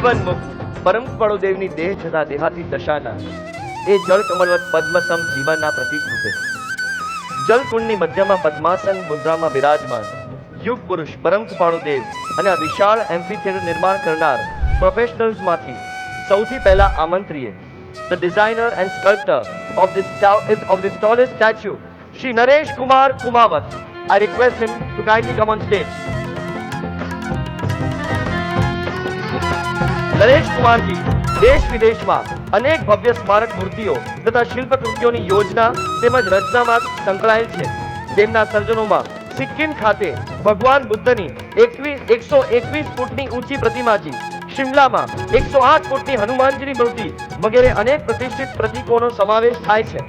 જીવન મુક્ત પરમ કૃપાળુદેવની દેહ છતા દેહાતી દશાના એ જળ કમલવત પદ્મસમ જીવનના પ્રતીક રૂપે જલકુંડની મધ્યમાં પદ્માસન મુદ્રામાં બિરાજમાન યુગ પુરુષ પરમ કૃપાળુદેવ અને આ વિશાળ એમ્ફીથિયેટર નિર્માણ કરનાર પ્રોફેશનલ્સમાંથી સૌથી પહેલા આમંત્રીએ the designer and sculptor of this tallest statue, Shri Naresh Kumar Kumawat. I request him to kindly come on stage. Naresh Kumar ji દેશ વિદેશમાં અનેક ભવ્ય સ્મારક મૂર્તિઓ તથા શિલ્પકૃતિઓની યોજના તેમજ રચનામાં સંકળાયેલ છે. તેમના સર્જનોમાં સિક્કિમ ખાતે ભગવાન બુદ્ધની 121 ફૂટની ઊંચી પ્રતિમાજી, શિમલામાં 108 ફૂટની હનુમાનજીની મૂર્તિ વગેરે અનેક પ્રતિષ્ઠિત પ્રતીકોનો સમાવેશ થાય છે.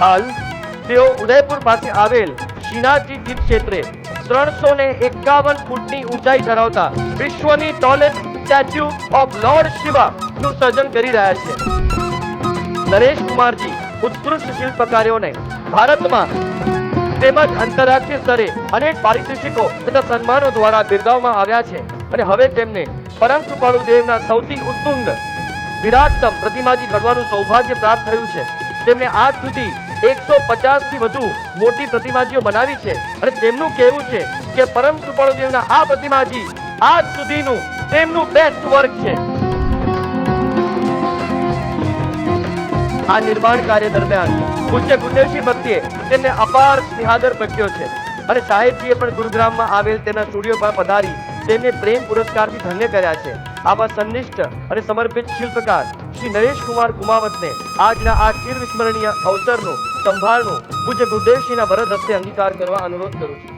હાલ તેઓ ઉદયપુર પાસે આવેલ શ્રીનાથજી તીર્થ ક્ષેત્રે 351 ફૂટની ઊંચાઈ ધરાવતા વિશ્વની tallest statue of lord Shiva નું સર્જન કરી રહ્યા છે. નરેશ કુમારજી ઉત્કૃષ્ટ શિલ્પકારોને ભારતમાં તેમજ આંતરરાષ્ટ્રીય સ્તરે અનેક પારિતોષિકો તથા સન્માનો દ્વારા બિરદાવવામાં આવ્યા છે અને હવે તેમને પરમ કૃપાળુ દેવના સૌથી ઉત્તુંગ વિરાટતમ પ્રતિમાજી ઘડવાનું સૌભાગ્ય પ્રાપ્ત થયું છે. તેમણે આજ સુધી 150 થી વધુ મોટી પ્રતિમાજીઓ બનાવી છે અને તેમનું કહેવું છે કે પરમ કૃપાળુ દેવના આ પ્રતિમાજી આજ સુધીનું તેમનું બેસ્ટ વર્ક છે. આ નિર્માણ કાર્ય દરમિયાન પૂજ્ય ગુરુદેવજી પ્રત્યે તેમને અપાર સ્નેહાદર પ્રગટ્યો છે અને સાહેબજીએ પણ ગુરુગ્રામમાં આવેલ તેના સ્ટુડિયો પર પધારી તેમને પ્રેમ પુરસ્કારથી ધન્ય કર્યા છે. આવા સંનિષ્ઠ અને સમર્પિત શિલ્પકાર શ્રી નરેશ કુમાર કુમાવતને આજના આ ચિરવિસ્મરણીય અવસરનું સંભાળનું પૂજ્ય ગુરુદેવશ્રીના વરદ હસ્તે અંગીકાર કરવા અનુરોધ કરું છું.